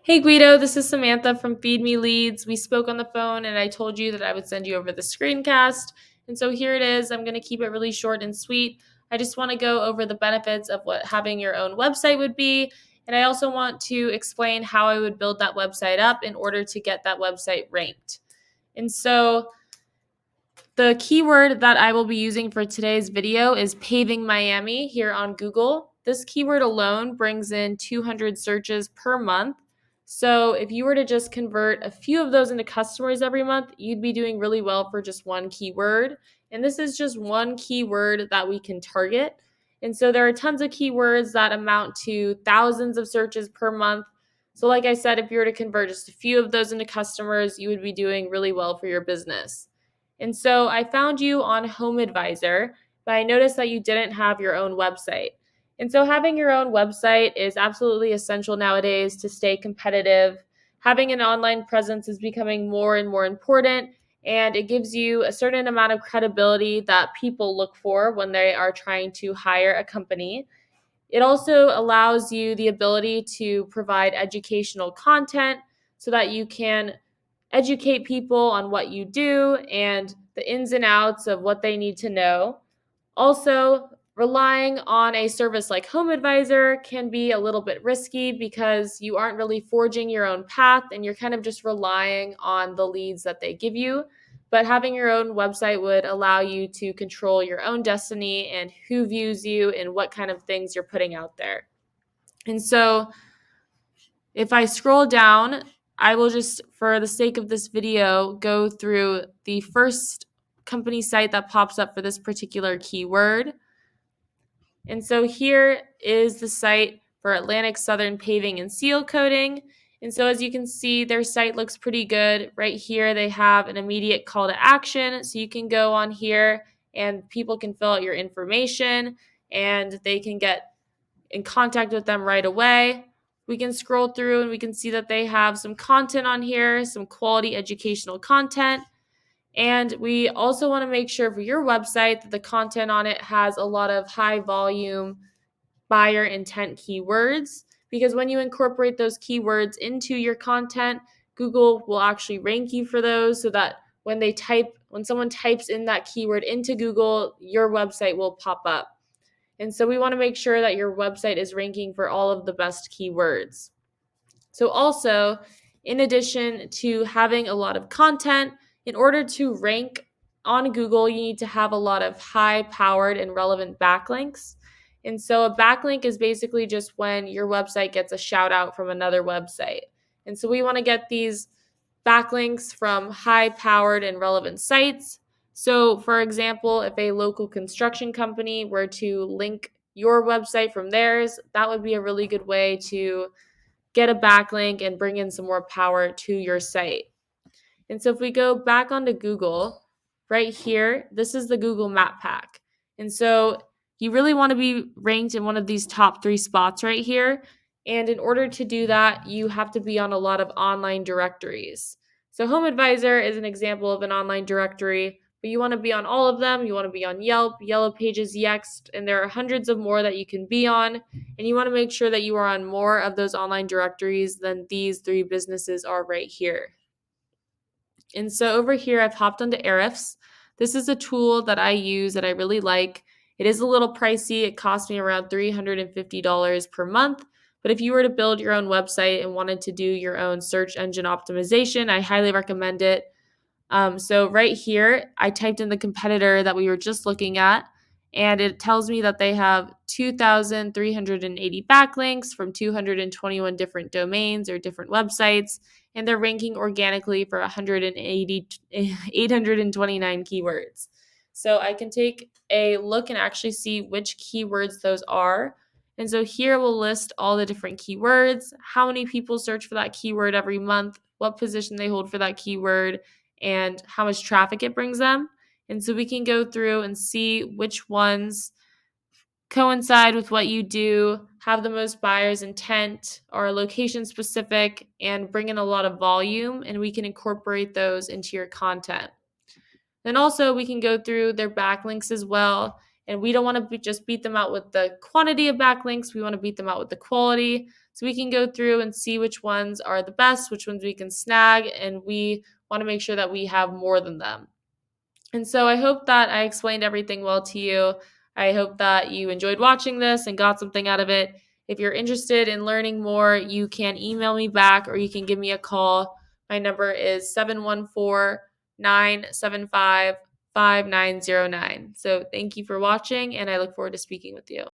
Hey Guido, this is Samantha from Feed Me Leads. We spoke on the phone and I told you that I would send you over the screencast. And so here it is. I'm going to keep it really short and sweet. I just want to go over the benefits of what having your own website would be. And I also want to explain how I would build that website up in order to get that website ranked. And so the keyword that I will be using for today's video is Paving Miami here on Google. This keyword alone brings in 200 searches per month. So if you were to just convert a few of those into customers every month, you'd be doing really well for just one keyword. And this is just one keyword that we can target. And so there are tons of keywords that amount to thousands of searches per month. So like I said, if you were to convert just a few of those into customers, you would be doing really well for your business. And so I found you on Home Advisor, but I noticed that you didn't have your own website. And so having your own website is absolutely essential nowadays to stay competitive. Having an online presence is becoming more and more important, and it gives you a certain amount of credibility that people look for when they are trying to hire a company. It also allows you the ability to provide educational content so that you can educate people on what you do and the ins and outs of what they need to know. Also, relying on a service like Home Advisor can be a little bit risky because you aren't really forging your own path and you're kind of just relying on the leads that they give you. But having your own website would allow you to control your own destiny and who views you and what kind of things you're putting out there. And so, if I scroll down, I will just, for the sake of this video, go through the first company site that pops up for this particular keyword. And so here is the site for Atlantic Southern Paving and Seal Coating. And so as you can see, their site looks pretty good. Right here, they have an immediate call to action. So you can go on here and people can fill out your information and they can get in contact with them right away. We can scroll through and we can see that they have some content on here, some quality educational content. And we also want to make sure for your website that the content on it has a lot of high volume buyer intent keywords, because when you incorporate those keywords into your content, Google will actually rank you for those so that when someone types in that keyword into Google, your website will pop up. And so we want to make sure that your website is ranking for all of the best keywords. So also, in addition to having a lot of content, in order to rank on Google, you need to have a lot of high-powered and relevant backlinks. And so a backlink is basically just when your website gets a shout out from another website. And so we want to get these backlinks from high-powered and relevant sites. So, for example, if a local construction company were to link your website from theirs, that would be a really good way to get a backlink and bring in some more power to your site. And so if we go back onto Google, right here, this is the Google Map Pack. And so you really want to be ranked in one of these top 3 spots right here. And in order to do that, you have to be on a lot of online directories. So Home Advisor is an example of an online directory, but you want to be on all of them. You want to be on Yelp, Yellow Pages, Yext, and there are hundreds of more that you can be on. And you want to make sure that you are on more of those online directories than these 3 businesses are right here. And so over here, I've hopped onto Ahrefs. This is a tool that I use that I really like. It is a little pricey. It costs me around $350 per month. But if you were to build your own website and wanted to do your own search engine optimization, I highly recommend it. So right here, I typed in the competitor that we were just looking at, and it tells me that they have 2,380 backlinks from 221 different domains or different websites, and they're ranking organically for 829 keywords. So I can take a look and actually see which keywords those are. And so here we'll list all the different keywords, how many people search for that keyword every month, what position they hold for that keyword, and how much traffic it brings them. And so we can go through and see which ones coincide with what you do, have the most buyer's intent, are location specific, and bring in a lot of volume, and we can incorporate those into your content. Then also we can go through their backlinks as well. And we don't want to just beat them out with the quantity of backlinks. We want to beat them out with the quality. so we can go through and see which ones are the best, which ones we can snag, and we want to make sure that we have more than them. And so I hope that I explained everything well to you. I hope that you enjoyed watching this and got something out of it. If you're interested in learning more, you can email me back or you can give me a call. My number is 714-975-5909. So thank you for watching, and I look forward to speaking with you.